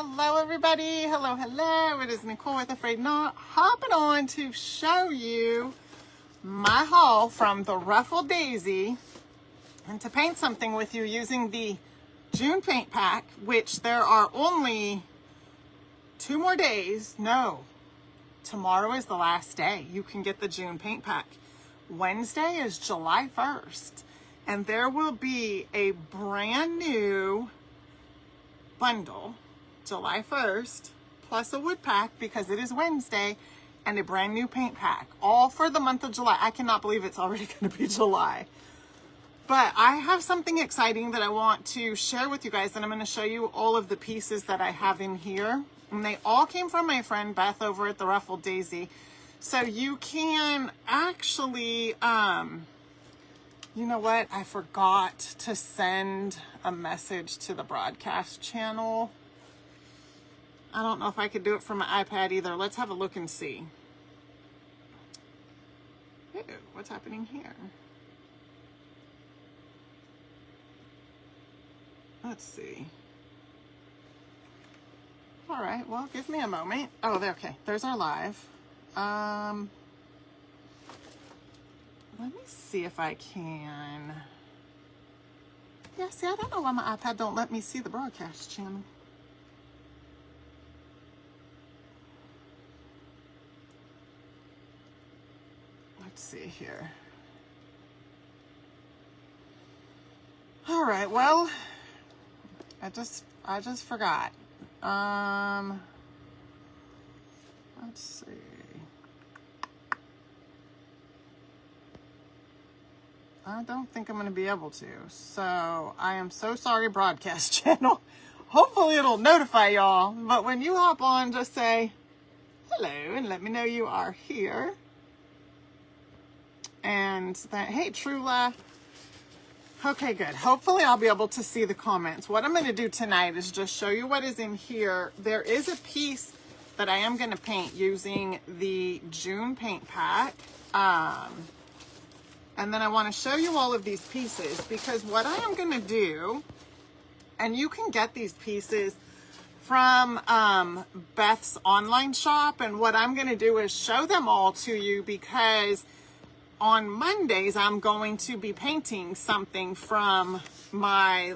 Hello everybody, hello, it is Nicole with A-Frayed-Knot, hopping on to show you my haul from the Ruffled Daisy and to paint something with you using the June paint pack, which there are only 2 more days. No, tomorrow is the last day you can get the June paint pack. Wednesday is July 1st, and there will be a brand new bundle July 1st plus a wood pack because it is Wednesday, and a brand new paint pack, all for the month of July. I cannot believe it's already going to be July. But I have something exciting that I want to share with you guys, and I'm going to show you all of the pieces that I have in here. And they all came from my friend Beth over at the Ruffled Daisy. So you can actually, you know what? I forgot to send a message to the broadcast channel. I don't know if I could do it from my iPad either. Let's have a look and see. Ew, what's happening here? Let's see. All right, well, give me a moment. Oh, there, okay, there's our live. Let me see if I can. Yeah, see, I don't know why my iPad don't let me see the broadcast channel. Let's see here. All right, well, I just forgot. Let's see. I don't think I'm going to be able to. So I am so sorry, broadcast channel. Hopefully it'll notify y'all. But when you hop on, just say hello and let me know you are here. And that, hey, Trula. Okay, good. Hopefully I'll be able to see the comments. What I'm going to do tonight is just show you what is in here. There is a piece that I am going to paint using the June paint pack. And then I want to show you all of these pieces, because what I am going to do, and you can get these pieces from Beth's online shop, and what I'm going to do is show them all to you, because on Mondays I'm going to be painting something from my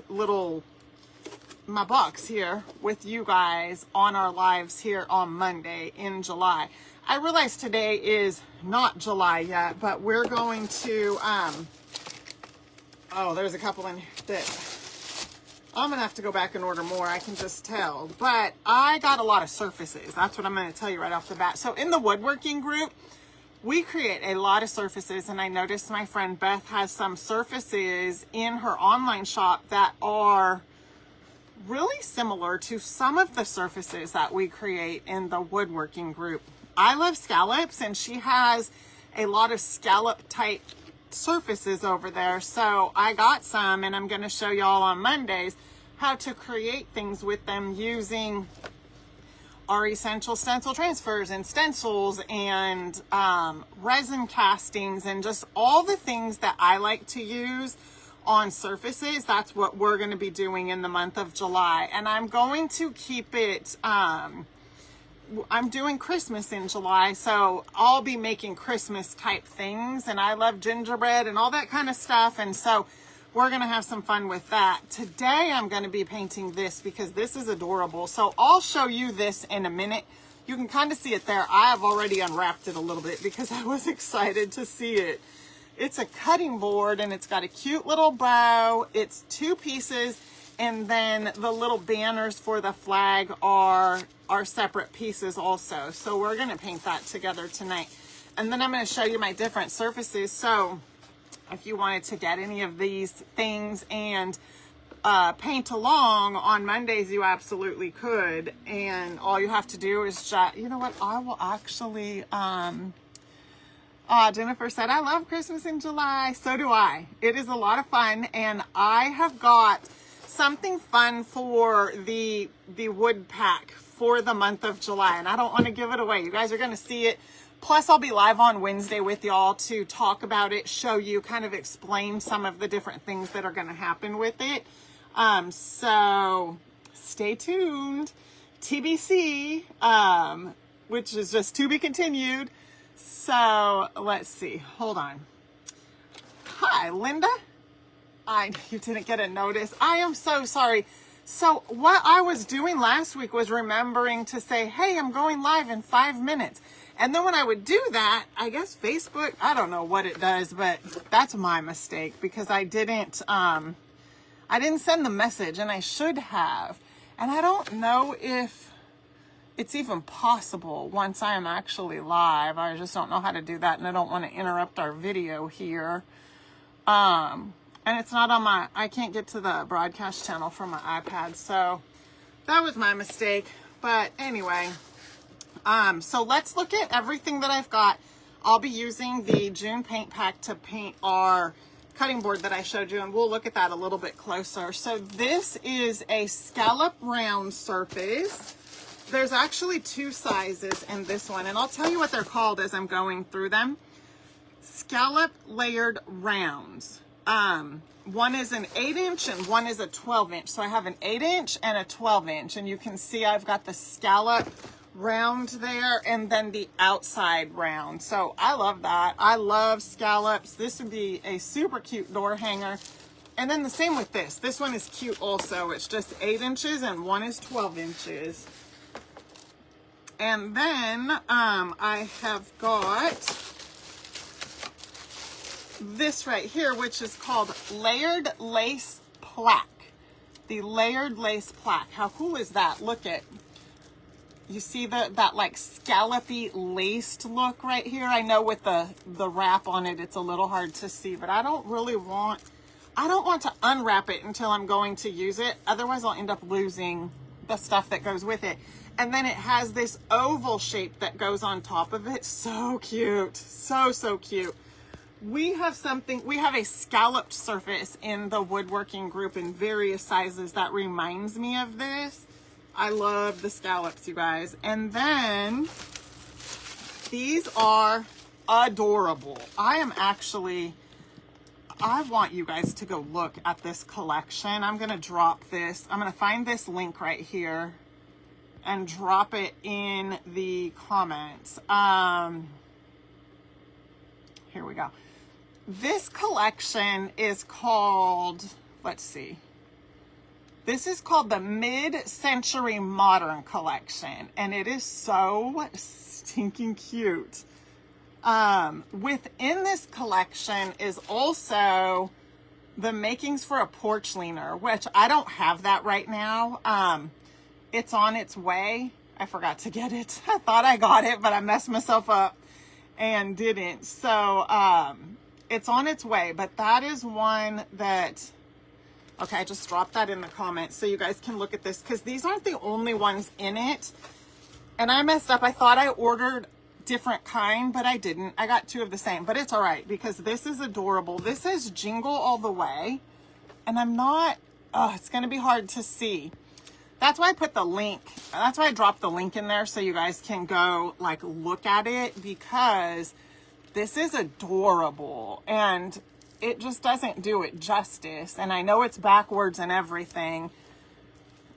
box here with you guys on our lives here on Monday in July. I realize today is not July yet, but we're going to, oh, there's a couple in that I'm going to have to go back and order more. I can just tell, but I got a lot of surfaces. That's what I'm going to tell you right off the bat. So in the woodworking group, we create a lot of surfaces, and I noticed my friend Beth has some surfaces in her online shop that are really similar to some of the surfaces that we create in the woodworking group. I love scallops, and she has a lot of scallop type surfaces over there. So I got some, and I'm going to show y'all on Mondays how to create things with them using our essential stencil transfers and stencils and resin castings and just all the things that I like to use on surfaces. That's what we're going to be doing in the month of July. And I'm going to keep it, I'm doing Christmas in July, so I'll be making Christmas type things, and I love gingerbread and all that kind of stuff, and so we're going to have some fun with that. Today I'm going to be painting this because this is adorable, so I'll show you this in a minute. You can kind of see it there. I have already unwrapped it a little bit because I was excited to see it. It's a cutting board, and it's got a cute little bow. It's 2 pieces, and then the little banners for the flag are separate pieces also. So we're going to paint that together tonight. And then I'm going to show you my different surfaces. So if you wanted to get any of these things and paint along on Mondays, you absolutely could. And all you have to do is just, you know what, I will actually, Jennifer said, I love Christmas in July. So do I. It is a lot of fun. And I have got something fun for the wood pack for the month of July, and I don't want to give it away. You guys are going to see it. Plus, I'll be live on Wednesday with y'all to talk about it, show you, kind of explain some of the different things that are going to happen with it. So stay tuned. TBC, which is just to be continued. So let's see. Hold on. Hi, Linda. You didn't get a notice. I am so sorry. So what I was doing last week was remembering to say, hey, I'm going live in 5 minutes. And then when I would do that, I guess Facebook, I don't know what it does, but that's my mistake because I didn't send the message, and I should have. And I don't know if it's even possible once I am actually live. I just don't know how to do that, and I don't want to interrupt our video here. And it's not on I can't get to the broadcast channel from my iPad, so that was my mistake. But anyway, so let's look at everything that I've got. I'll be using the June paint pack to paint our cutting board that I showed you, and we'll look at that a little bit closer. So this is a scallop round surface. There's actually 2 sizes in this one, and I'll tell you what they're called as I'm going through them. Scallop layered rounds. One is an 8-inch and one is a 12-inch. So I have an 8-inch and a 12-inch, and you can see I've got the scallop round there and then the outside round. So I love that. I love scallops. This would be a super cute door hanger. And then the same with this. This one is cute also. It's just 8 inches and one is 12 inches. And then I have got this right here, which is called Layered Lace Plaque. The Layered Lace Plaque. How cool is that? Look at, you see that like scallopy laced look right here? I know with the wrap on it, it's a little hard to see, but I don't want to unwrap it until I'm going to use it. Otherwise I'll end up losing the stuff that goes with it. And then it has this oval shape that goes on top of it. So cute. So cute. We have a scalloped surface in the woodworking group in various sizes that reminds me of this. I love the scallops, you guys. And then these are adorable. I want you guys to go look at this collection. I'm going to drop this. I'm going to find this link right here and drop it in the comments. Here we go. This collection is called, let's see. This is called the Mid-Century Modern Collection, and it is so stinking cute. Within this collection is also the makings for a porch leaner, which I don't have that right now. It's on its way. I forgot to get it. I thought I got it, but I messed myself up and didn't. So, it's on its way, but that is one that, okay, I just dropped that in the comments so you guys can look at this, because these aren't the only ones in it. And I messed up. I thought I ordered different kind, but I didn't. I got 2 of the same, but it's all right because this is adorable. This says Jingle All the Way, and I'm not, it's going to be hard to see. That's why I put the link. That's why I dropped the link in there so you guys can go like look at it, because this is adorable and it just doesn't do it justice. And I know it's backwards and everything.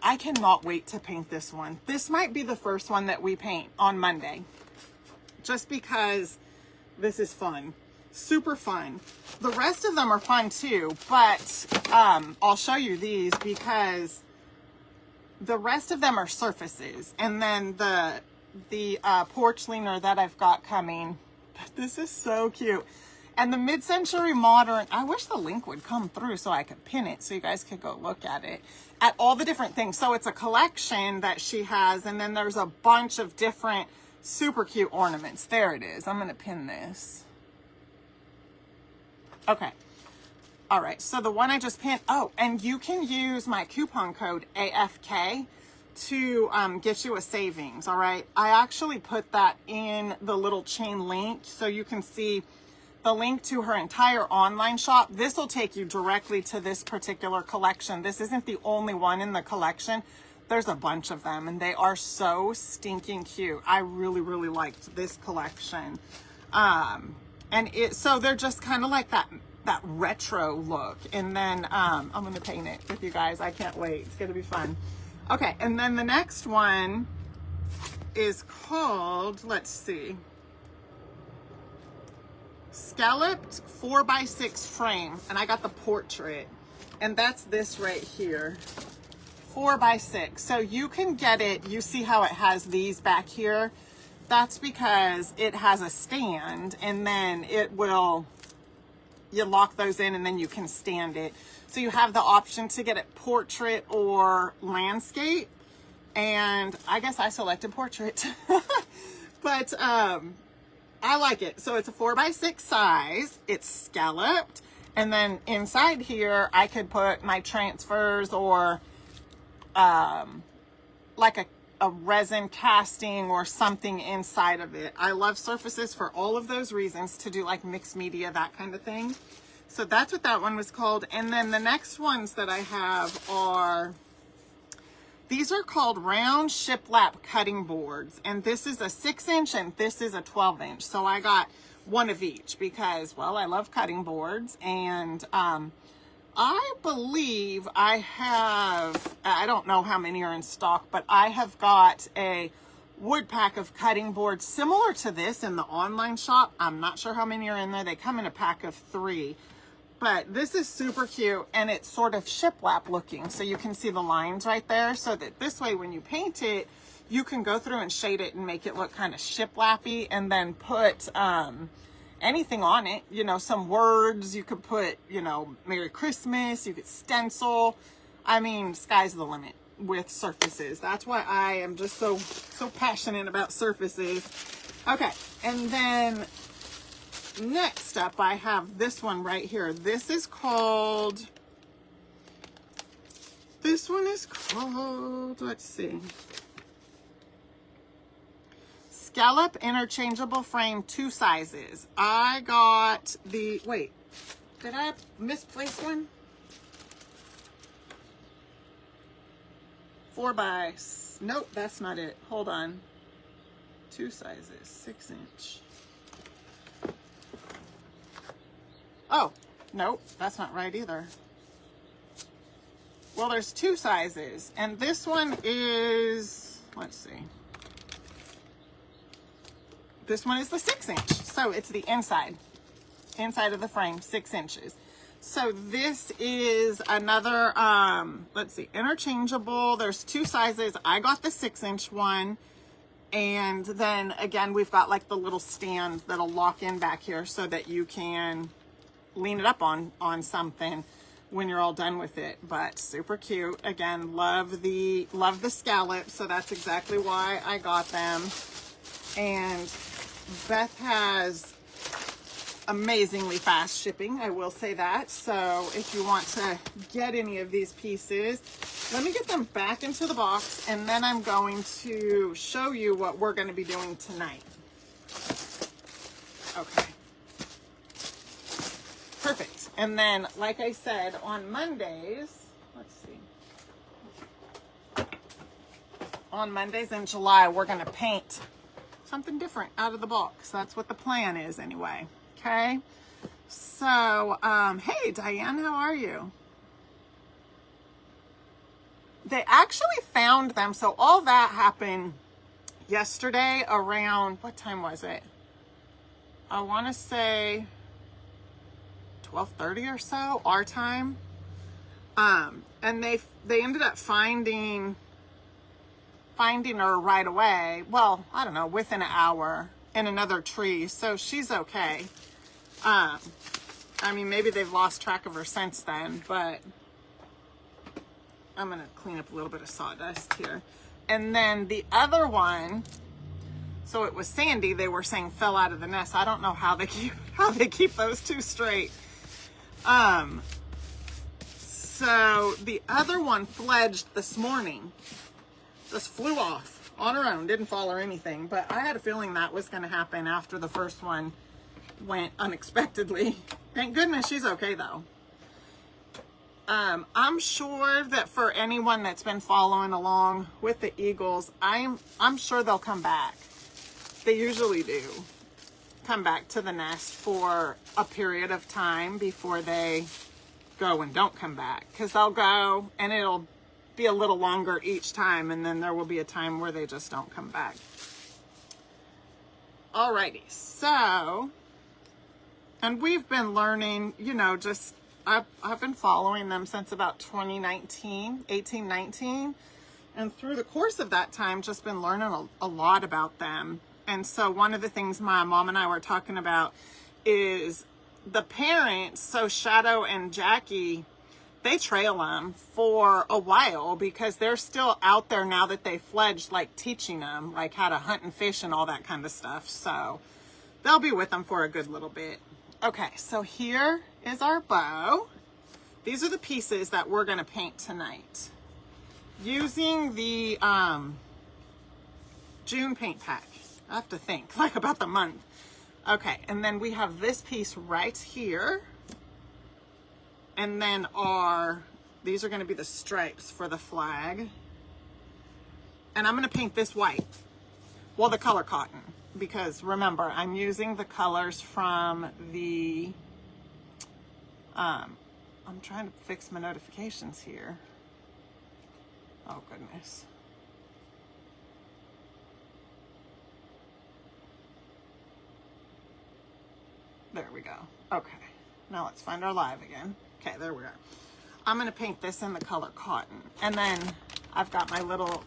I cannot wait to paint this one. This might be the first one that we paint on Monday, just because this is fun. Super fun. The rest of them are fun too, but I'll show you these because the rest of them are surfaces. And then the porch leaner that I've got coming, this is so cute. And the Mid-Century Modern, I wish the link would come through so I could pin it so you guys could go look at it, at all the different things. So it's a collection that she has, and then there's a bunch of different super cute ornaments. There it is. I'm going to pin this. Okay. All right. So the one I just pinned, oh, and you can use my coupon code AFK to get you a savings. All right. I actually put that in the little chain link so you can see the link to her entire online shop. This will take you directly to this particular collection. This isn't the only one in the collection. There's a bunch of them and they are so stinking cute. I really, really liked this collection. So they're just kind of like that retro look. And then I'm going to paint it with you guys. I can't wait. It's going to be fun. Okay, and then the next one is called, let's see, Scalloped 4x6 frame. And I got the portrait. And that's this right here. 4x6. So you can get it, you see how it has these back here? That's because it has a stand, and then it will, you lock those in and then you can stand it. So you have the option to get it portrait or landscape. And I guess I selected portrait. But I like it. So it's a 4x6 size. It's scalloped. And then inside here, I could put my transfers or like a resin casting or something inside of it. I love surfaces for all of those reasons, to do like mixed media, that kind of thing. So that's what that one was called. And then the next ones that I have are, these are called round shiplap cutting boards. And this is a 6-inch and this is a 12-inch. So I got one of each because, well, I love cutting boards. And I believe I have, I don't know how many are in stock, but I have got a wood pack of cutting boards similar to this in the online shop. I'm not sure how many are in there. They come in a pack of 3. But this is super cute, and it's sort of shiplap looking. So you can see the lines right there, so that this way when you paint it, you can go through and shade it and make it look kind of shiplappy, and then put anything on it. You know, some words. You could put, you know, Merry Christmas. You could stencil. I mean, sky's the limit with surfaces. That's why I am just so passionate about surfaces. Okay, and then next up, I have this one right here. This one is called, let's see, Scallop Interchangeable Frame, 2 sizes. I got the, wait, did I misplace one? 4x, nope, that's not it. Hold on. 2 sizes, 6-inch. Oh, nope, that's not right either. Well, there's 2 sizes, and this one is, let's see. This one is the 6-inch, so it's the inside of the frame, 6 inches. So this is another, let's see, interchangeable. There's 2 sizes. I got the 6-inch one. And then again, we've got like the little stand that'll lock in back here so that you can lean it up on something when you're all done with it. But super cute. Again, love the scallops, so that's exactly why I got them. And Beth has amazingly fast shipping, I will say that. So if you want to get any of these pieces, let me get them back into the box, and then I'm going to show you what we're going to be doing tonight. Okay. Perfect. And then, like I said, on Mondays, let's see. On Mondays in July, we're going to paint something different out of the box. That's what the plan is anyway. Okay. So, hey, Diane, how are you? They actually found them. So all that happened yesterday around, what time was it? I want to say 12:30 or so, our time. And they ended up finding her right away. Well, I don't know, within an hour in another tree. So she's okay. I mean, maybe they've lost track of her since then, but I'm going to clean up a little bit of sawdust here. And then the other one, so it was Sandy, they were saying fell out of the nest. I don't know how they keep those two straight. So the other one fledged this morning. Just flew off on her own, didn't fall or anything, but I had a feeling that was going to happen after the first one went unexpectedly. Thank goodness she's okay though. I'm sure that for anyone that's been following along with the eagles, I'm sure they'll come back. They usually do come back to the nest for a period of time before they go and don't come back, because they'll go and it'll be a little longer each time, and then there will be a time where they just don't come back. Alrighty, so, and we've been learning, you know, just, I've been following them since about 2019, 18, 19. And through the course of that time, just been learning a lot about them. And so one of the things my mom and I were talking about is the parents, so Shadow and Jackie, they trail them for a while because they're still out there now that they fledged, like teaching them like how to hunt and fish and all that kind of stuff. So they'll be with them for a good little bit. Okay, so here is our bow. These are the pieces that we're gonna paint tonight using the June paint pack. I have to think like about the month. Okay, and then we have this piece right here. And then these are gonna be the stripes for the flag. And I'm gonna paint this white. Well, the color cotton, because remember, I'm using the colors from the, I'm trying to fix my notifications here. Oh goodness. There we go. Okay, now let's find our live again. Okay, there we are. I'm gonna paint this in the color cotton. And then I've got my little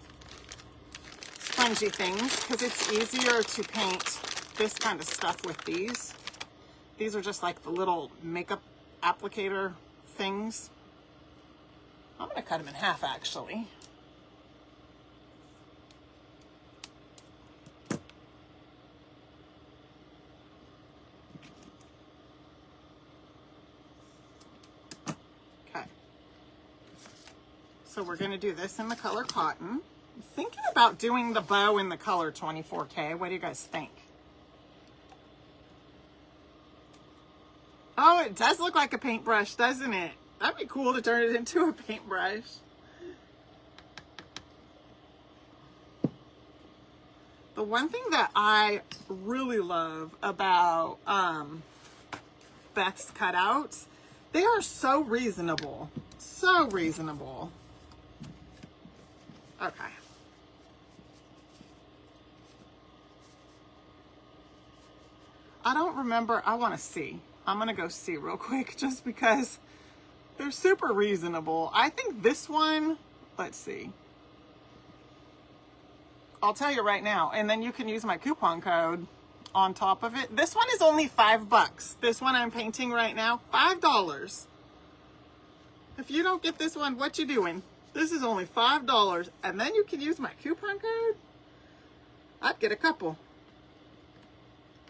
spongy things because it's easier to paint this kind of stuff with these. These are just like the little makeup applicator things. I'm gonna cut them in half actually. So we're going to do this in the color cotton. I'm thinking about doing the bow in the color 24K. What do you guys think? Oh, it does look like a paintbrush, doesn't it? That'd be cool to turn it into a paintbrush. The one thing that I really love about Beth's cutouts, they are so reasonable. So reasonable. Okay. I don't remember. I want to see. I'm going to go see real quick just because they're super reasonable. I think this one, let's see. I'll tell you right now, and then you can use my coupon code on top of it. This one is only $5. This one I'm painting right now, $5. If you don't get this one, what you doing? This is only $5, and then you can use my coupon code. I'd get a couple.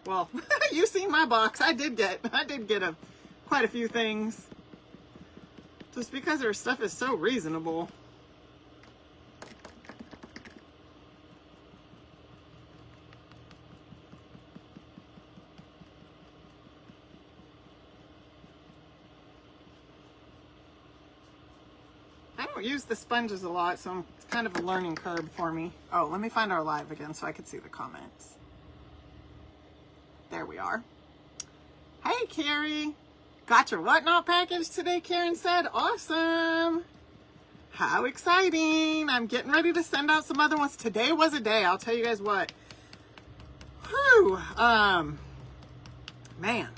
Well, you seen my box. I did get quite a few things. Just because their stuff is so reasonable. I don't use the sponges a lot, so it's kind of a learning curve for me. Oh, let me find our live again so I can see the comments. There we are. Hey, Carrie. Got your whatnot package today, Karen said. Awesome. How exciting. I'm getting ready to send out some other ones. Today was a day. I'll tell you guys what. Whew. Man,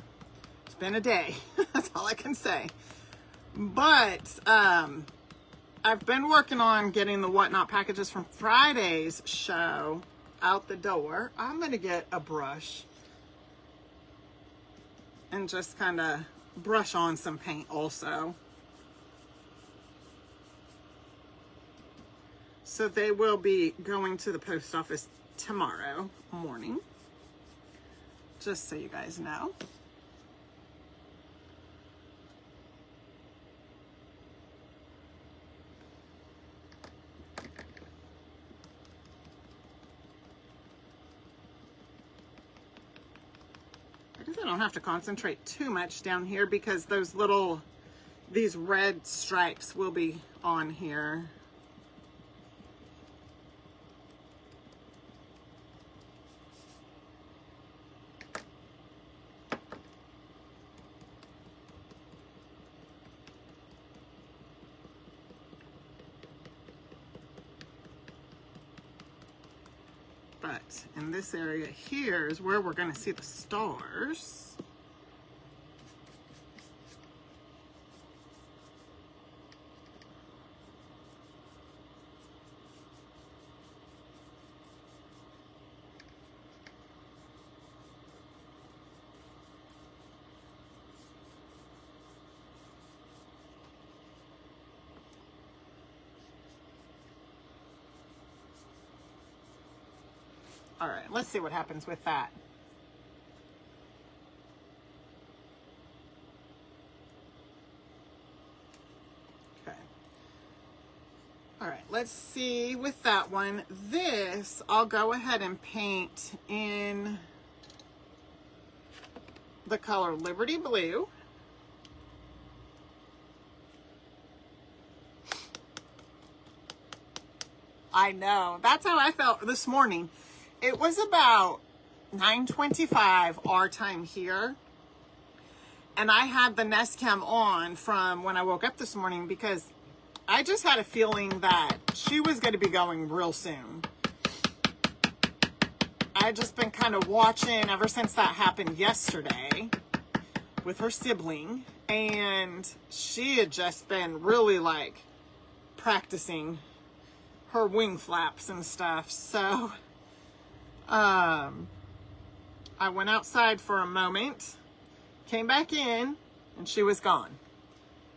it's been a day. That's all I can say. But, I've been working on getting the whatnot packages from Friday's show out the door. I'm going to get a brush and just kind of brush on some paint also. So they will be going to the post office tomorrow morning, just so you guys know. I don't have to concentrate too much down here because these red stripes will be on here. But in this area here is where we're going to see the stars. All right, let's see what happens with that. Okay. All right, let's see with that one. This, I'll go ahead and paint in the color Liberty Blue. I know, that's how I felt this morning. It was about 9:25 our time here. And I had the Nest Cam on from when I woke up this morning because I just had a feeling that she was going to be going real soon. I've just been kind of watching ever since that happened yesterday with her sibling. And she had just been really like practicing her wing flaps and stuff. So I went outside for a moment, came back in, and she was gone.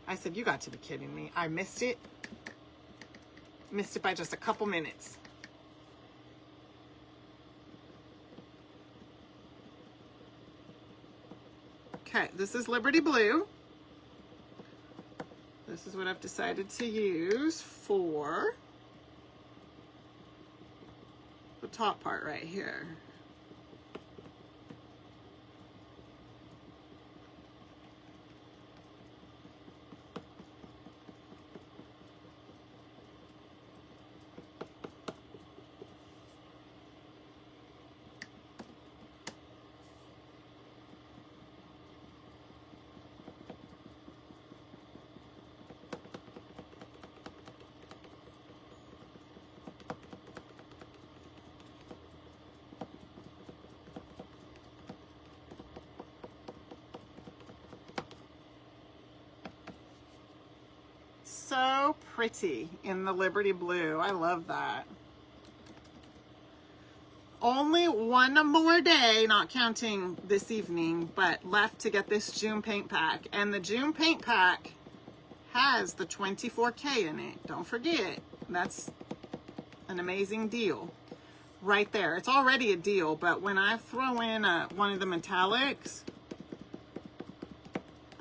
I said, you got to be kidding me. I missed it. Missed it by just a couple minutes. Okay, this is Liberty Blue. This is what I've decided to use for the top part right here. So pretty in the Liberty Blue. I love that. Only one more day, not counting this evening, but left to get this June paint pack. And the June paint pack has the 24K in it. Don't forget, that's an amazing deal right there. It's already a deal, but when I throw in one of the metallics,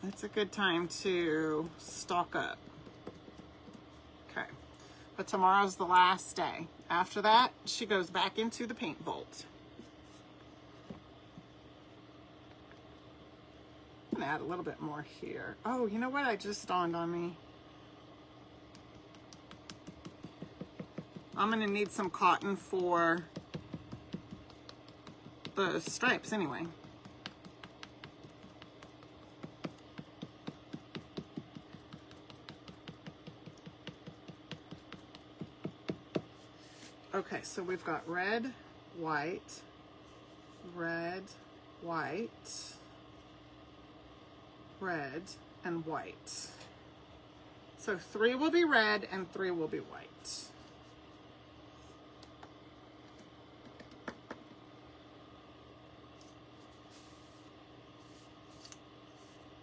it's a good time to stock up. Okay, but tomorrow's the last day. After that, she goes back into the paint vault. I'm gonna add a little bit more here. Oh, you know what? I just dawned on me. I'm gonna need some cotton for the stripes anyway. Okay, so we've got red, white, red, white, red, and white. So 3 will be red and 3 will be white.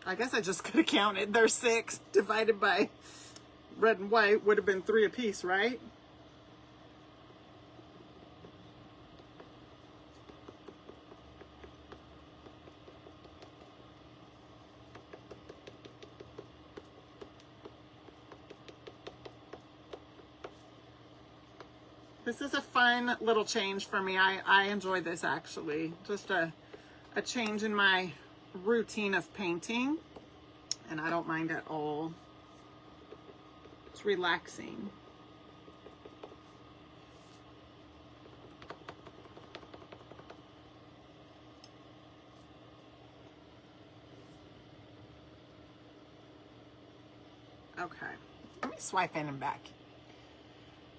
I guess I just could have counted. There's 6 divided by red and white would have been 3 apiece, right? This is a fun little change for me. I enjoy this actually. Just a change in my routine of painting, and I don't mind at all. It's relaxing. Okay, let me swipe in and back.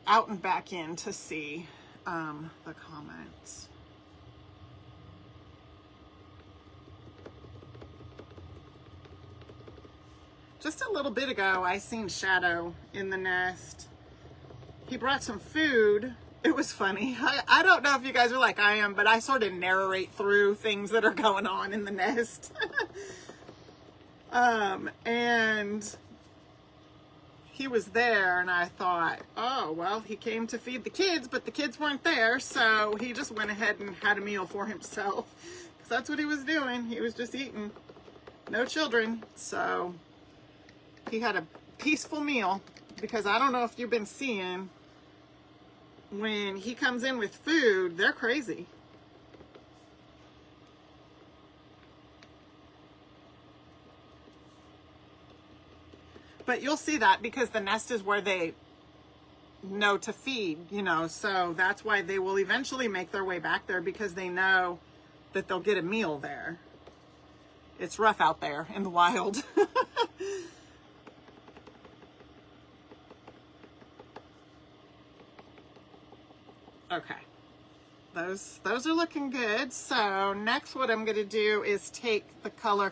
Out and back in to see. the comments. Just a little bit ago, I seen Shadow in the nest. He brought some food. It was funny. I don't know if you guys are like I am, but I sort of narrate through things that are going on in the nest. And he was there, and I thought, oh, well, he came to feed the kids, but the kids weren't there, so he just went ahead and had a meal for himself. Because that's what he was doing. He was just eating. No children. So he had a peaceful meal, because I don't know if you've been seeing, when he comes in with food, they're crazy. But you'll see that because the nest is where they know to feed, you know, so that's why they will eventually make their way back there, because they know that they'll get a meal there. It's rough out there in the wild. Okay, those are looking good. So next, what I'm going to do is take the color.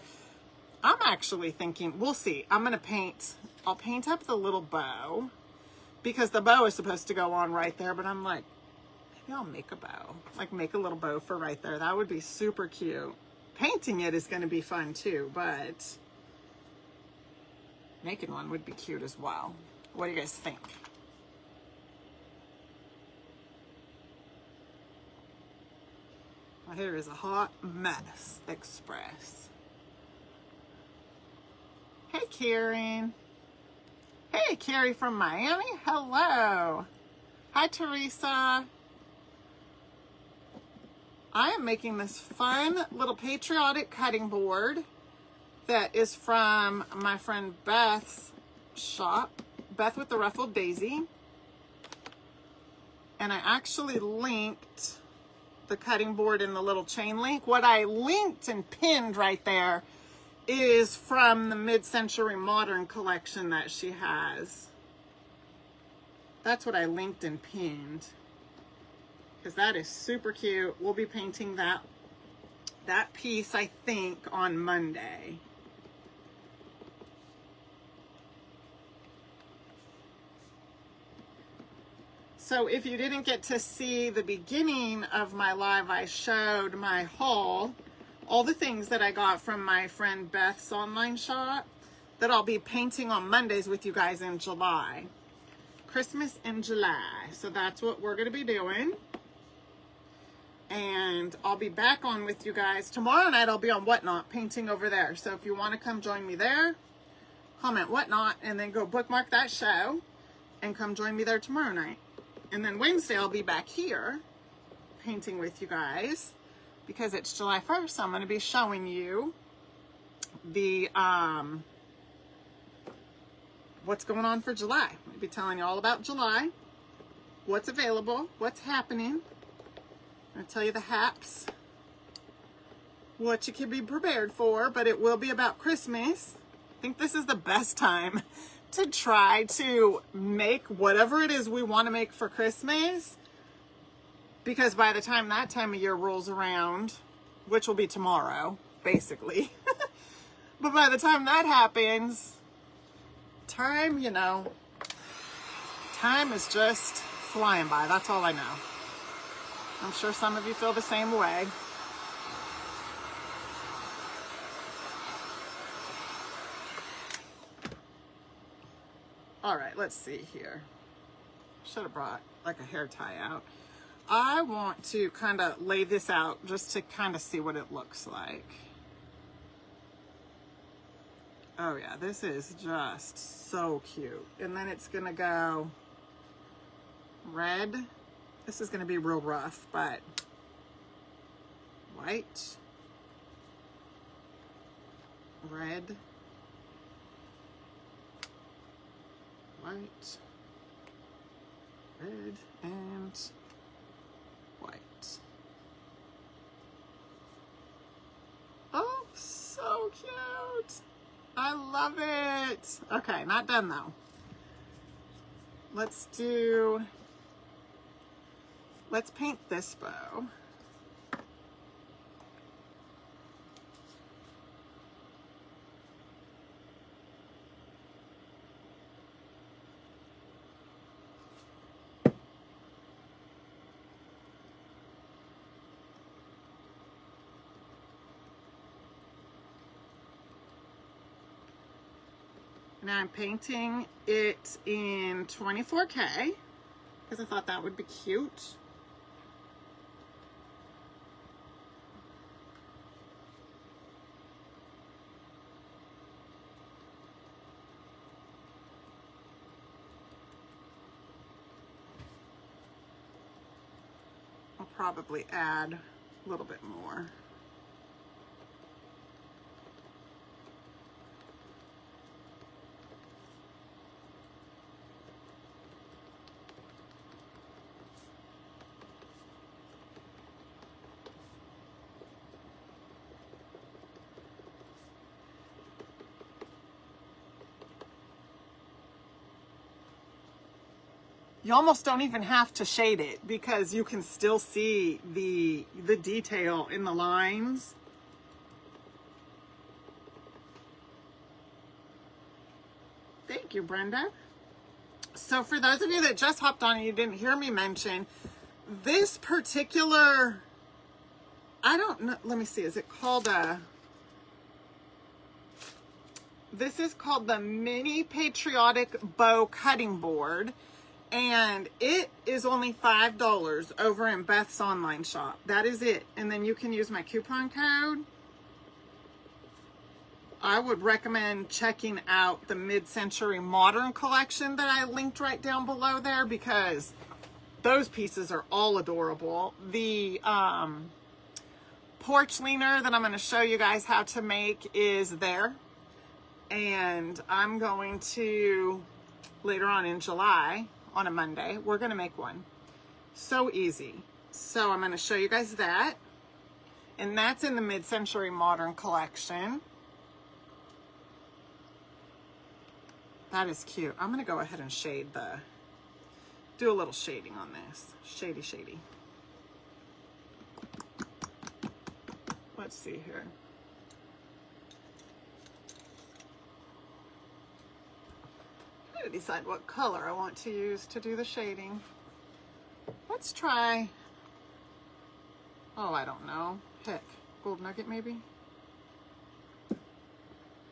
I'm actually thinking, we'll see. I'm going to paint. I'll paint up the little bow, because the bow is supposed to go on right there. But I'm like, maybe I'll make a bow, like make a little bow for right there. That would be super cute. Painting it is going to be fun too, but making one would be cute as well. What do you guys think? My hair is a hot mess express. Hey, Karen. Hey, Carrie from Miami. Hello. Hi, Teresa. I am making this fun little Patriotic cutting board that is from my friend Beth's shop, Beth with the Ruffled Daisy. And I actually linked the cutting board in the little chain link. What I linked and pinned right there is from the mid-century modern collection that she has. That's what I linked and pinned, because that is super cute. We'll be painting that piece, I think, on Monday. So if you didn't get to see the beginning of my live, I showed my haul, all the things that I got from my friend Beth's online shop that I'll be painting on Mondays with you guys in July. Christmas in July. So that's what we're going to be doing. And I'll be back on with you guys. Tomorrow night I'll be on Whatnot painting over there. So if you want to come join me there, comment Whatnot and then go bookmark that show and come join me there tomorrow night. And then Wednesday I'll be back here painting with you guys, because it's July 1st. So I'm going to be showing you the what's going on for July. I'll be telling you all about July, what's available, what's happening. I'll tell you the haps, what you can be prepared for, but it will be about Christmas. I think this is the best time to try to make whatever it is we want to make for Christmas, because by the time that time of year rolls around, which will be tomorrow, basically, but by the time that happens, time, you know, time is just flying by. That's all I know. I'm sure some of you feel the same way. All right, let's see here. Should have brought like a hair tie out. I want to kind of lay this out just to kind of see what it looks like. Oh yeah, this is just so cute. And then it's gonna go red. This is gonna be real rough, but white, red, white, red, and white. Oh, so cute. I love it. Okay, not done though. Let's do let's paint this bow. Now I'm painting it in 24K because I thought that would be cute. I'll probably add a little bit more. You almost don't even have to shade it because you can still see the detail in the lines. Thank you, Brenda. So for those of you that just hopped on and you didn't hear me mention, this particular, I don't know, let me see, is it called this is called the Mini Patriotic Bow Cutting Board. And it is only $5 over in Beth's online shop. That is it. And then you can use my coupon code. I would recommend checking out the mid-century modern collection that I linked right down below there because those pieces are all adorable. The porch leaner that I'm going to show you guys how to make is there. And I'm going to, later on in July, on a Monday, we're going to make one. So easy. So I'm going to show you guys that. And that's in the mid-century modern collection. That is cute. I'm going to go ahead and do a little shading on this. Shady, shady. Let's see here. To decide what color I want to use to do the shading. Let's try, oh, I don't know. Heck, gold nugget maybe?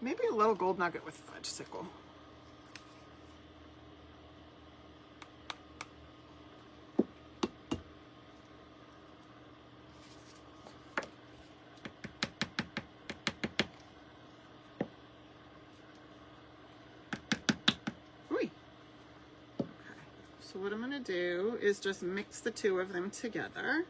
Maybe a little gold nugget with fudge sickle. So what I'm going to do is just mix the two of them together.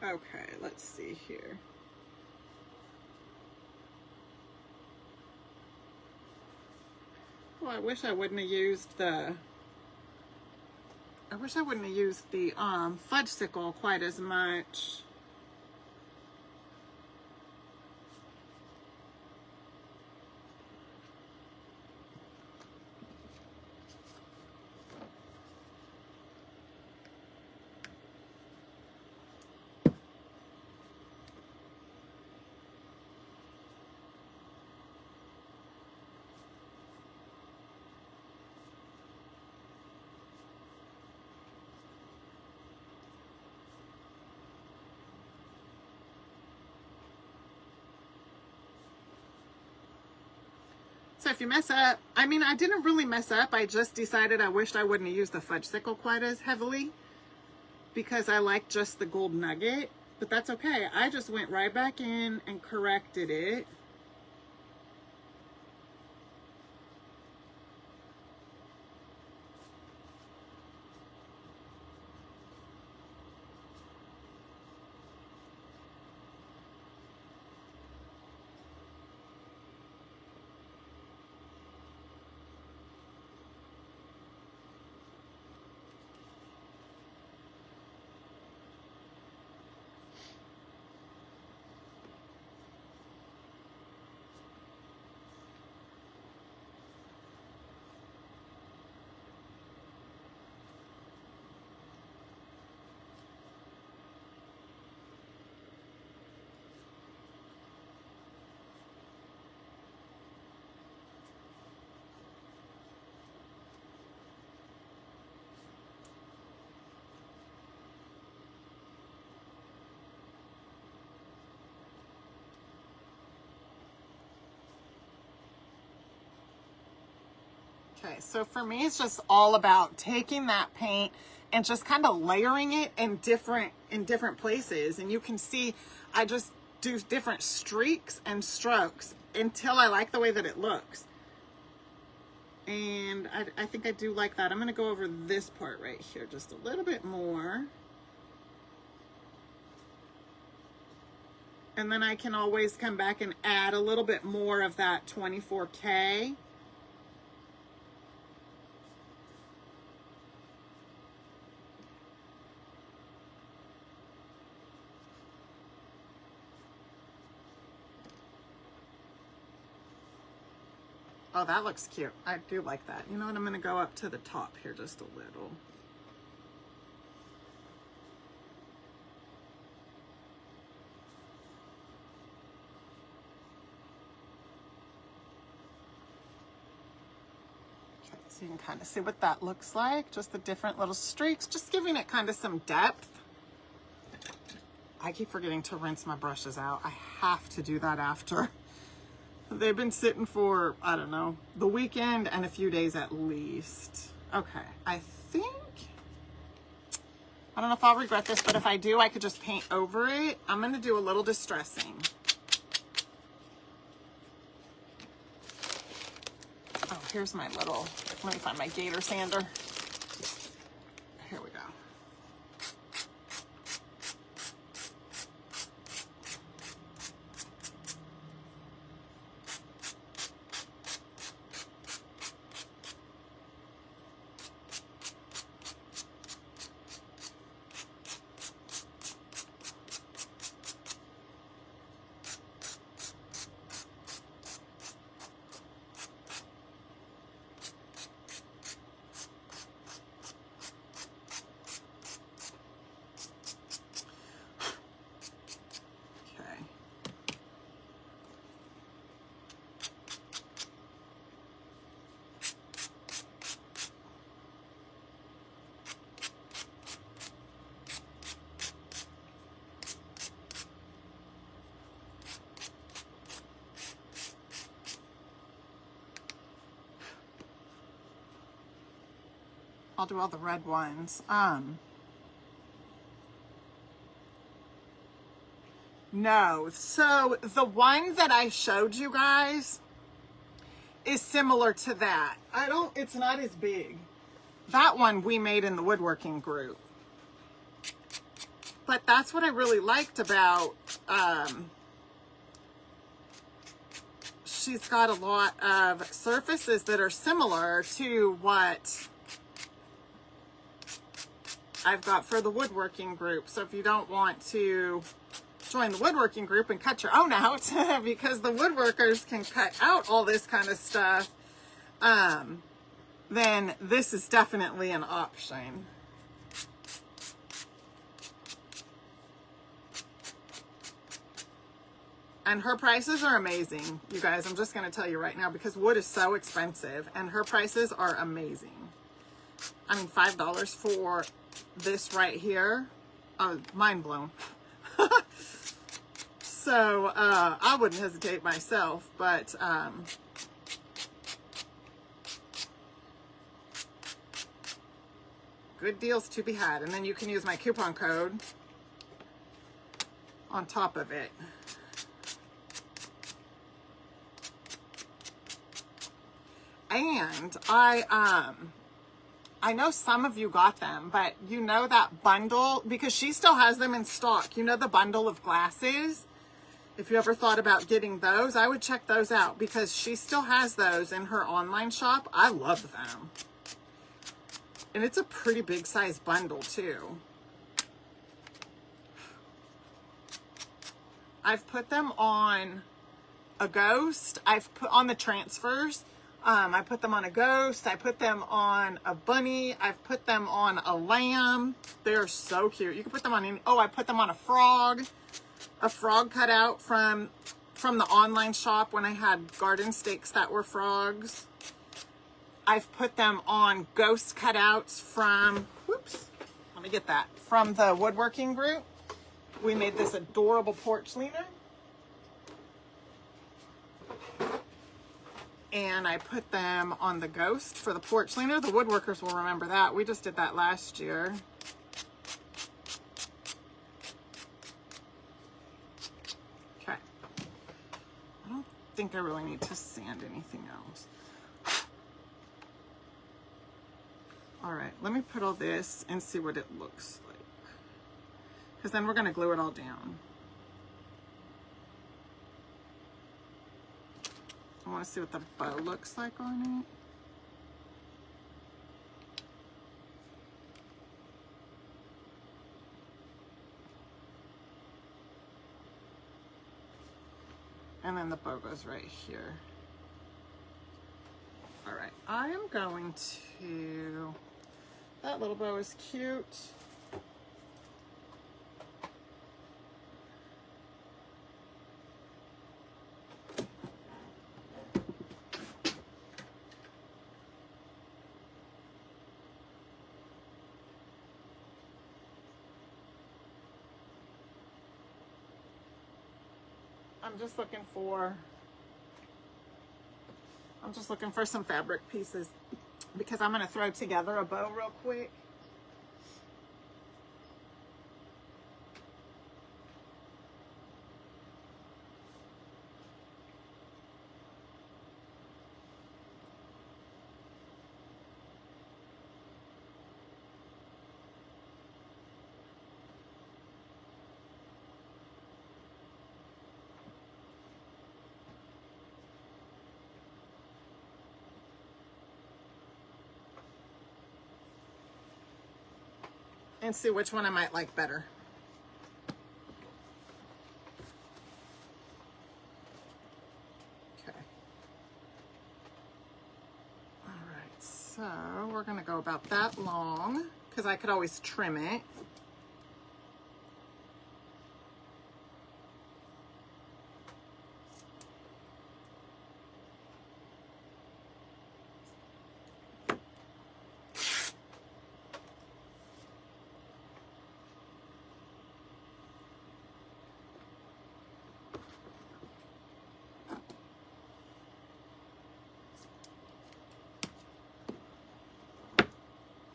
Okay, let's see here. Well, I wish I wouldn't have used the fudge sickle quite as much. So if you mess up, I mean, I didn't really mess up. I just decided I wished I wouldn't have used the fudge sickle quite as heavily because I like just the gold nugget, but that's okay. I just went right back in and corrected it. Okay, so for me, it's just all about taking that paint and just kind of layering it in different places. And you can see I just do different streaks and strokes until I like the way that it looks. And I think I do like that. I'm going to go over this part right here just a little bit more. And then I can always come back and add a little bit more of that 24K. Oh, that looks cute. I do like that. You know what? I'm going to go up to the top here just a little. Okay, so you can kind of see what that looks like. Just the different little streaks, just giving it kind of some depth. I keep forgetting to rinse my brushes out. I have to do that after. They've been sitting for, I don't know, the weekend and a few days at least. Okay, I don't know if I'll regret this, but if I do, I could just paint over it. I'm going to do a little distressing. Oh, here's my little, let me find my gator sander. Here we go. I'll do all the red ones. No, so the one that I showed you guys is similar to that. It's not as big. That one we made in the woodworking group. But that's what I really liked about, she's got a lot of surfaces that are similar to what I've got for the woodworking group. So if you don't want to join the woodworking group and cut your own out, because the woodworkers can cut out all this kind of stuff, then this is definitely an option. And her prices are amazing, you guys. I'm just going to tell you right now, because wood is so expensive, and her prices are amazing. I mean, $5 for this right here, mind blown. So I wouldn't hesitate myself, but good deals to be had. And then you can use my coupon code on top of it. And I know some of you got them, but you know that bundle, because she still has them in stock. You know the bundle of glasses? If you ever thought about getting those, I would check those out, because she still has those in her online shop. I love them. And it's a pretty big size bundle too. I've put them on a ghost. I've put on the transfers. I put them on a ghost. I put them on a bunny. I've put them on a lamb. They're so cute. You can put them on any, oh, I put them on a frog cut out from the online shop when I had garden stakes that were frogs. I've put them on ghost cutouts from, whoops, let me get that, from the woodworking group. We made this adorable porch leaner. and I put them on the ghost for the porch leaner. The woodworkers will remember that. We just did that last year. Okay. I don't think I really need to sand anything else. All right, let me put all this and see what it looks like. Because then we're going to glue it all down. I want to see what the bow looks like on it. And then the bow goes right here. All right, I am going to, that little bow is cute. I'm just looking for some fabric pieces because I'm going to throw together a bow real quick. And see which one I might like better. Okay. All right, so we're gonna go about that long because I could always trim it.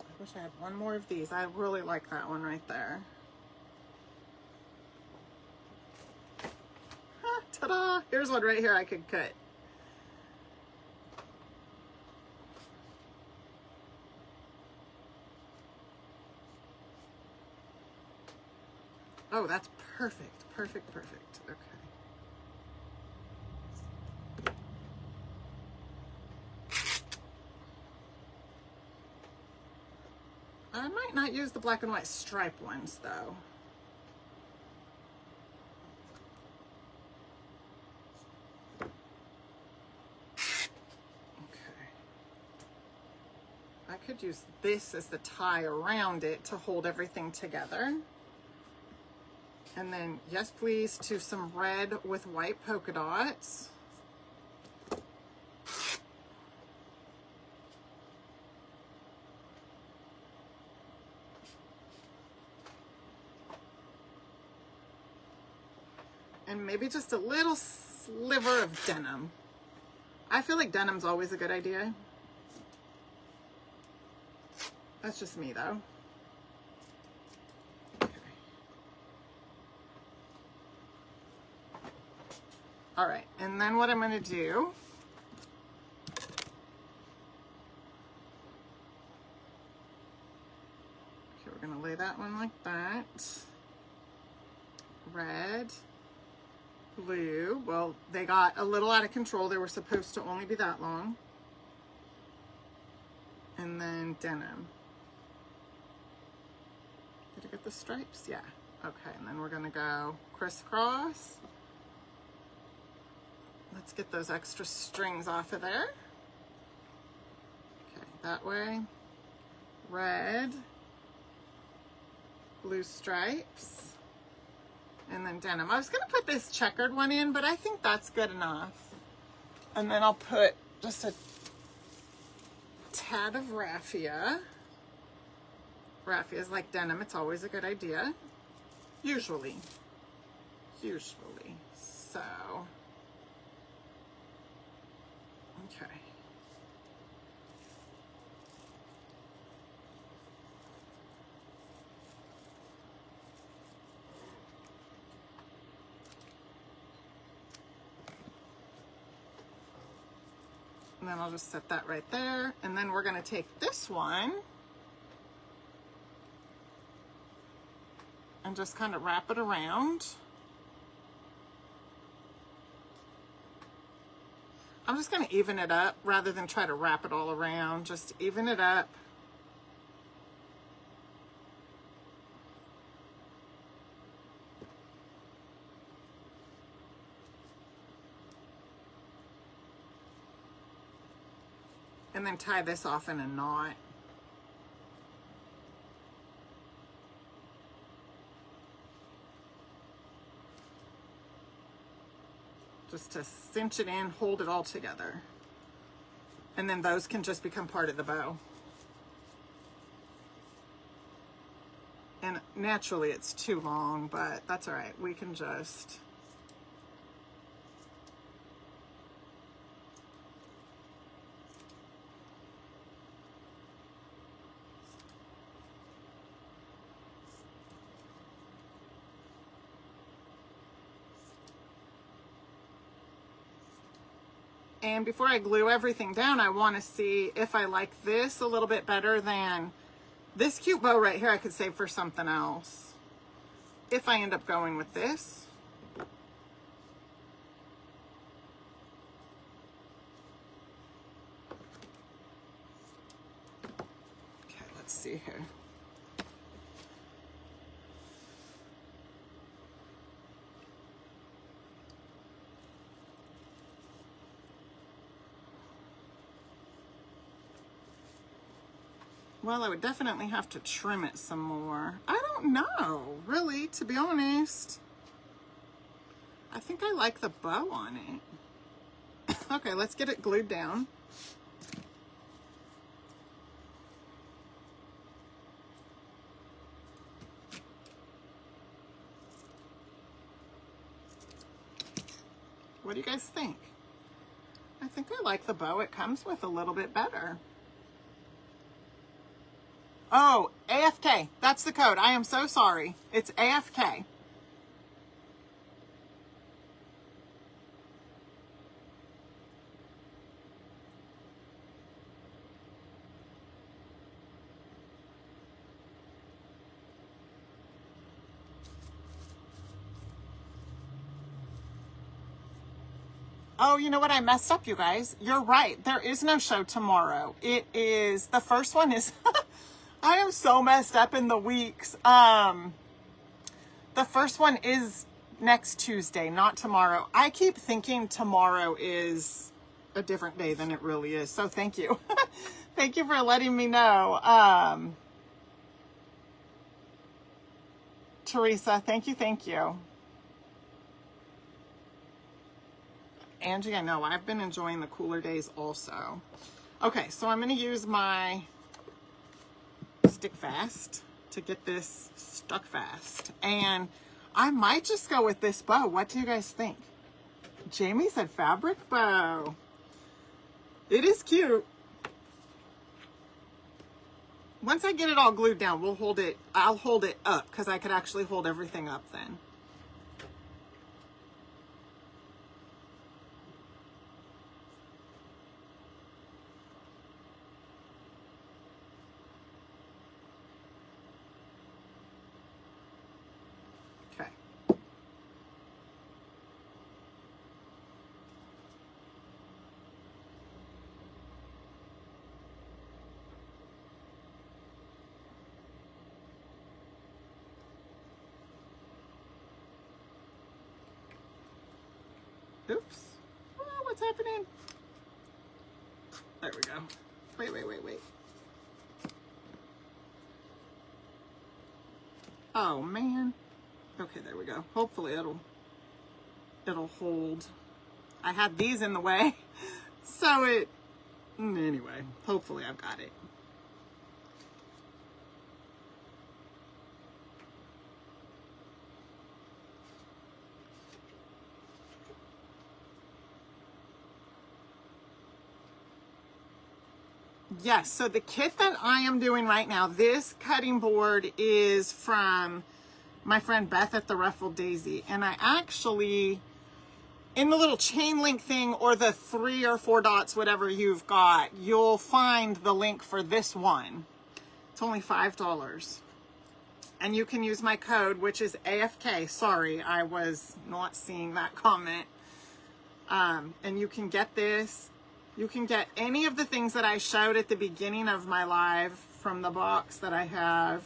I wish I had one more of these. I really like that one right there. Ta-da! Here's one right here I could cut. Oh, that's perfect. Perfect, perfect. Okay. I might not use the black and white stripe ones though. Okay. I could use this as the tie around it to hold everything together. And then, yes please, to some red with white polka dots. And maybe just a little sliver of denim. I feel like denim's always a good idea. That's just me though. Okay. All right, and then what I'm gonna do, okay, we're gonna lay that one like that. Red. Blue, well, they got a little out of control. They were supposed to only be that long. And then denim. Did I get the stripes? Yeah. Okay, and then we're gonna go crisscross. Let's get those extra strings off of there. Okay, that way. Red, blue stripes. And then denim. I was gonna put this checkered one in, but I think that's good enough. And then I'll put just a tad of raffia. Raffia is like denim, it's always a good idea. Usually. So, okay. And then I'll just set that right there. And then we're going to take this one and just kind of wrap it around. I'm just going to even it up rather than try to wrap it all around. Just even it up. And then tie this off in a knot. Just to cinch it in, hold it all together. And then those can just become part of the bow. And naturally it's too long, but that's all right. We can just... And before I glue everything down, I want to see if I like this a little bit better than this cute bow right here. I could save for something else. If I end up going with this. Okay, let's see here. Well, I would definitely have to trim it some more. I don't know, really, to be honest. I think I like the bow on it. Okay, let's get it glued down. What do you guys think? I think I like the bow it comes with a little bit better. Oh, AFK. That's the code. I am so sorry. It's AFK. Oh, you know what? I messed up, you guys. You're right. There is no show tomorrow. It is, the first one is, I am so messed up in the weeks. The first one is next Tuesday, not tomorrow. I keep thinking tomorrow is a different day than it really is. So thank you. Thank you for letting me know. Teresa, thank you. Thank you. Angie, I know, I've been enjoying the cooler days also. Okay, so I'm going to use my stick fast to get this stuck fast. And I might just go with this bow. What do you guys think? Jamie said fabric bow. It is cute. Once I get it all glued down, we'll hold it, I'll hold it up because I could actually hold everything up then. Oops. Oh, what's happening? There we go. Wait. Oh, man. Okay, there we go. Hopefully it'll hold. I had these in the way, so anyway, hopefully I've got it. Yes, so the kit that I am doing right now, this cutting board is from my friend Beth at the Ruffled Daisy. And I actually in the little chain link thing, or the 3 or 4 dots, whatever you've got, you'll find the link for this one. It's only $5. And you can use my code, which is AFK. Sorry, I was not seeing that comment. And you can get this. You can get any of the things that I showed at the beginning of my live from the box that I have.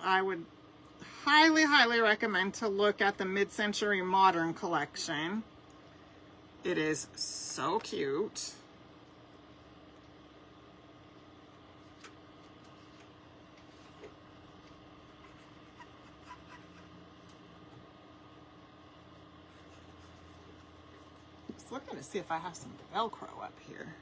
I would highly, highly recommend to look at the Mid-Century Modern collection. It is so cute. Just looking to see if I have some Velcro up here.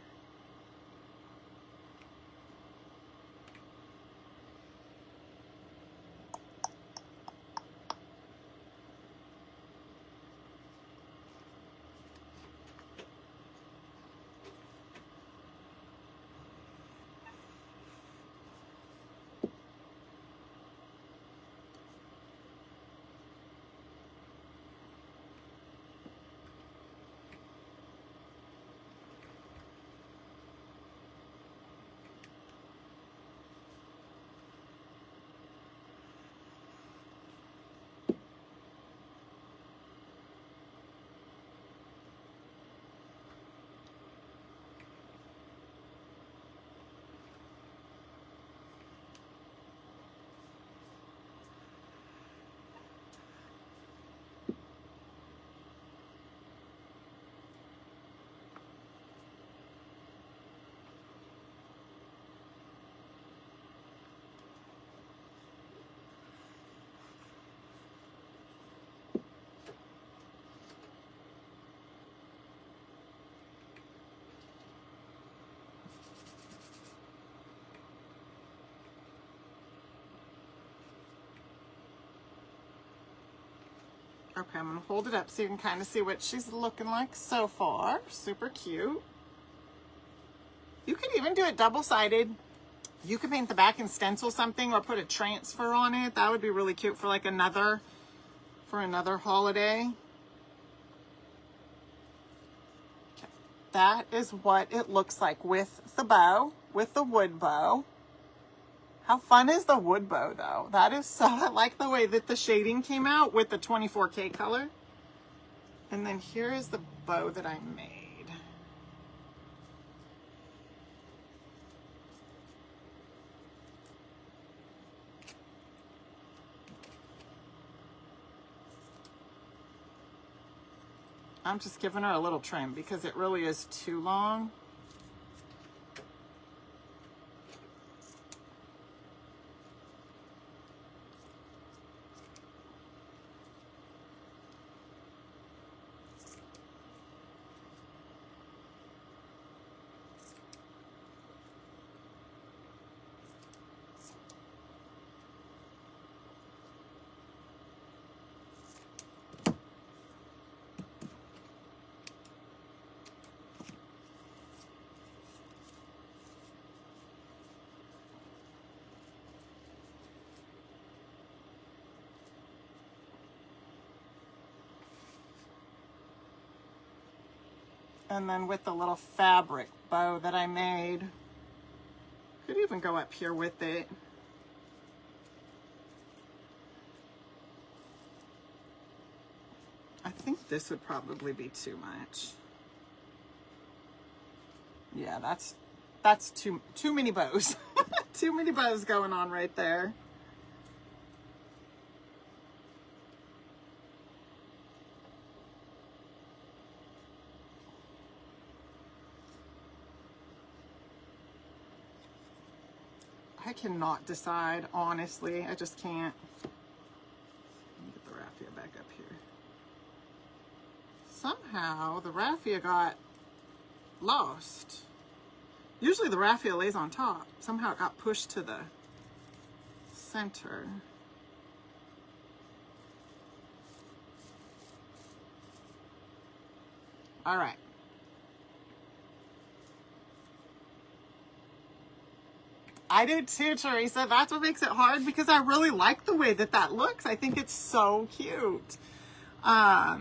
Okay, I'm gonna hold it up so you can kind of see what she's looking like so far. Super cute. You can even do it double-sided. You could paint the back and stencil something or put a transfer on it. That would be really cute for like another holiday. Okay. That is what it looks like with the bow, with the wood bow. How fun is the wood bow though? That is so, I like the way that the shading came out with the 24K color. And then here is the bow that I made. I'm just giving her a little trim because it really is too long. And then with the little fabric bow that I made, could even go up here with it. I think this would probably be too much. Yeah, that's too many bows. Too many bows going on right there. I cannot decide, honestly. I just can't. Let me get the raffia back up here. Somehow the raffia got lost. Usually the raffia lays on top. Somehow it got pushed to the center. All right. I did too, Teresa. That's what makes it hard because I really like the way that that looks. I think it's so cute. I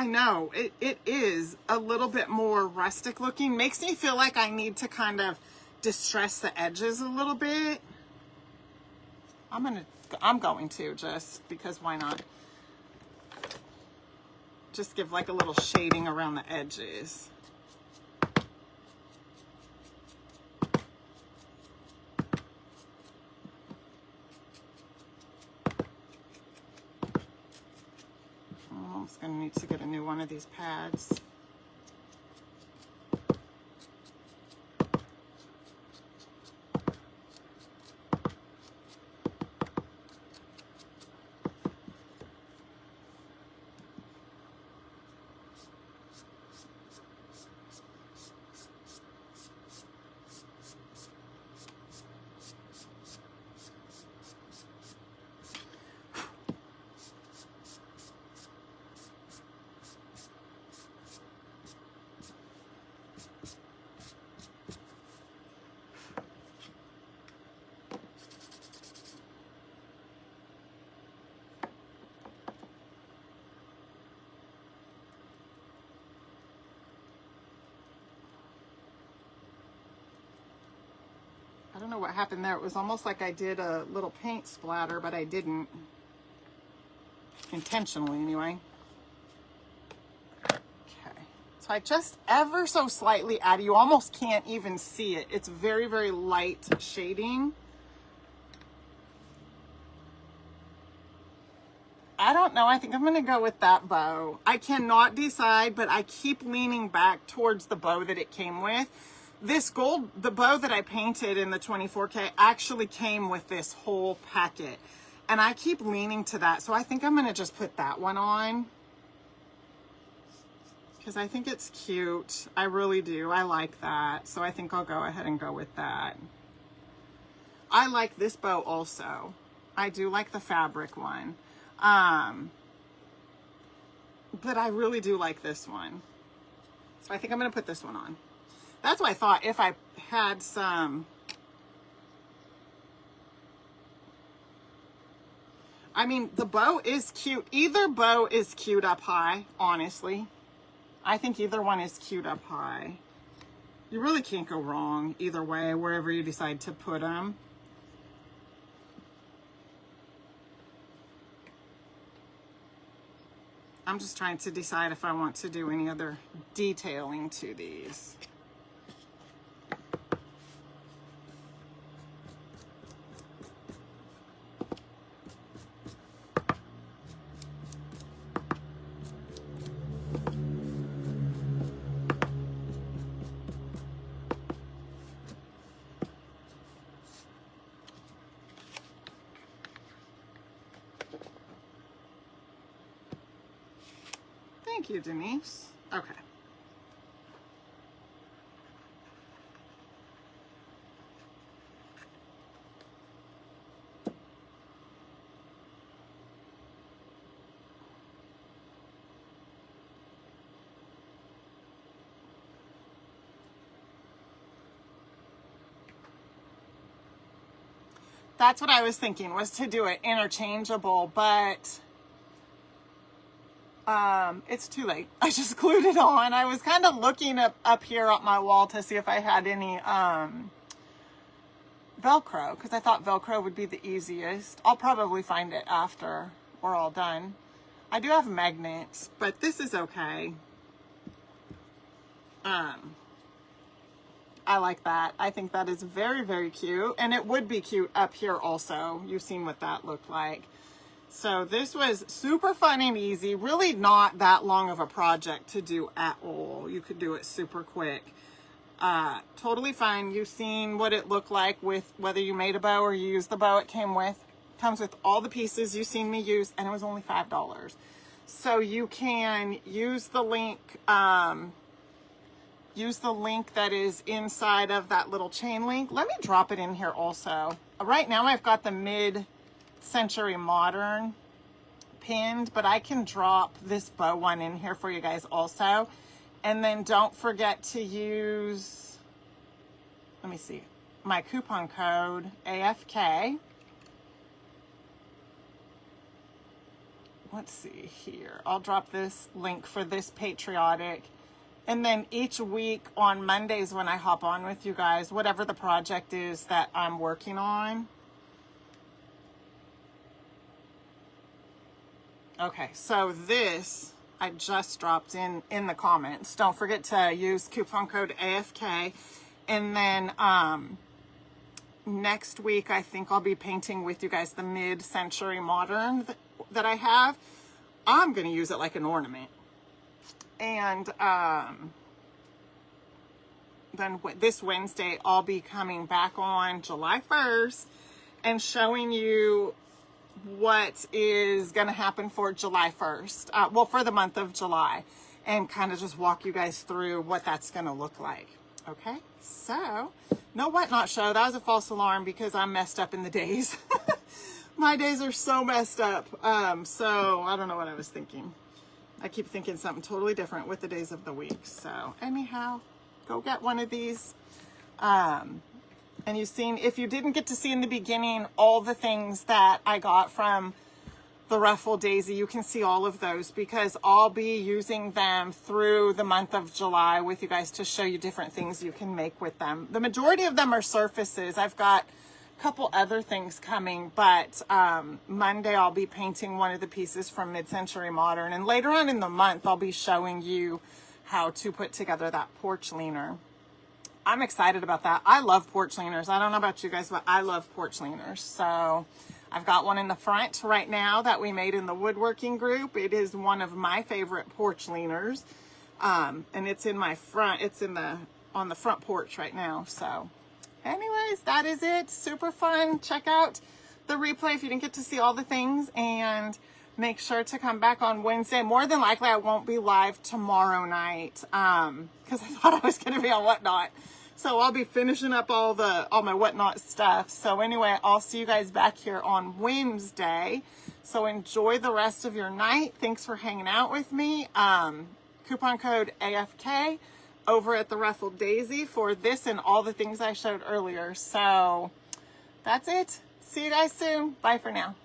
know it is a little bit more rustic looking. Makes me feel like I need to kind of distress the edges a little bit. I'm going to just because why not? Just give like a little shading around the edges. I'm just going to need to get a new one of these pads. I don't know what happened there. It was almost like I did a little paint splatter, but I didn't. Intentionally, anyway. Okay. So I just ever so slightly added, you almost can't even see it. It's very, very light shading. I don't know. I think I'm going to go with that bow. I cannot decide, but I keep leaning back towards the bow that it came with. This gold, the bow that I painted in the 24K actually came with this whole packet. And I keep leaning to that. So I think I'm going to just put that one on. Because I think it's cute. I really do. I like that. So I think I'll go ahead and go with that. I like this bow also. I do like the fabric one. But I really do like this one. So I think I'm going to put this one on. That's what I thought. If I had some, I mean, the bow is cute. Either bow is cute up high, honestly. I think either one is cute up high. You really can't go wrong either way, wherever you decide to put them. I'm just trying to decide if I want to do any other detailing to these. Thank you, Denise. Okay. That's what I was thinking, was to do it interchangeable, but it's too late. I just glued it on. I was kind of looking up here at my wall to see if I had any Velcro, because I thought Velcro would be the easiest. I'll probably find it after we're all done. I do have magnets, but this is okay. I like that. I think that is very, very cute. And it would be cute up here also. You've seen what that looked like. So this was super fun and easy. Really not that long of a project to do at all. You could do it super quick. Totally fine. You've seen what it looked like with whether you made a bow or you used the bow it came with. Comes with all the pieces you've seen me use, and it was only $5. So you can use the link, that is inside of that little chain link. Let me drop it in here also. Right now I've got the mid-century modern pinned, but I can drop this bow one in here for you guys also. And then don't forget to use, let me see, my coupon code AFK let's see here. I'll drop this link for this Patriotic. And then each week on Mondays when I hop on with you guys, whatever the project is that I'm working on. Okay, so this I just dropped in the comments. Don't forget to use coupon code AFK. And then next week, I think I'll be painting with you guys the mid-century modern that I have. I'm going to use it like an ornament. And then this Wednesday, I'll be coming back on July 1st and showing you what is going to happen for July 1st. Well, for the month of July. And kind of just walk you guys through what that's going to look like. Okay? So, no Whatnot show. That was a false alarm because I'm messed up in the days. My days are so messed up. So, I don't know what I was thinking. I keep thinking something totally different with the days of the week. So, anyhow, go get one of these. And you've seen, if you didn't get to see in the beginning all the things that I got from the Ruffled Daisy, you can see all of those because I'll be using them through the month of July with you guys to show you different things you can make with them. The majority of them are surfaces. I've got a couple other things coming, but Monday I'll be painting one of the pieces from Mid-Century Modern, and later on in the month I'll be showing you how to put together that porch leaner. I'm excited about that. I love porch leaners. I don't know about you guys, but I love porch leaners. So I've got one in the front right now that we made in the woodworking group. It is one of my favorite porch leaners. And it's in my front. It's on the front porch right now. So anyways, that is it. Super fun. Check out the replay if you didn't get to see all the things, and make sure to come back on Wednesday. More than likely, I won't be live tomorrow night because I thought I was going to be on Whatnot. So I'll be finishing up all my Whatnot stuff. So anyway, I'll see you guys back here on Wednesday. So enjoy the rest of your night. Thanks for hanging out with me. Coupon code AFK over at the Ruffled Daisy for this and all the things I showed earlier. So that's it. See you guys soon. Bye for now.